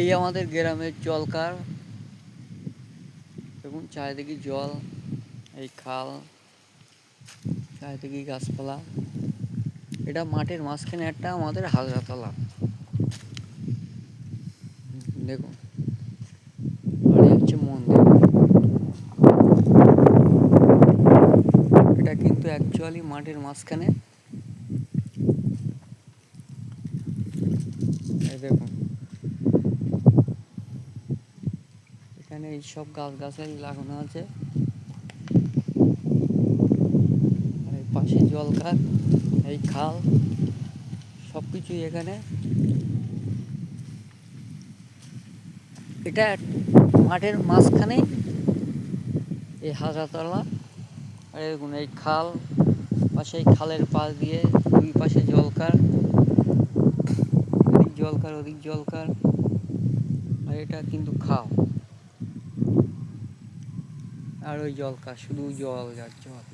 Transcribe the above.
এই আমাদের গ্রামের জলকার। দেখুন চারিদিকে জল, এই খাল, চারিদিকে গাছপালা। এটা মাঠের মাঝখানে একটা আমাদের হাজরাতলা। দেখুন, আর এই হচ্ছে মন্দির। এটা কিন্তু অ্যাকচুয়ালি মাঠের মাঝখানে। এই দেখুন, এখানে এইসব গাছগাছালি লাগানো আছে। আর এই পাশে জলকার, এই খাল, সব কিছুই এখানে। এটা মাঠের মাঝখানেই এই হাজরাতলা। আর দেখুন এই খাল, পাশে এই খালের পাশ দিয়ে দুই পাশে জলকার, এদিক জলকার ওদিক জলকার। আর এটা কিন্তু খাল, আর ওই জলকার, শুধু জল আর জল।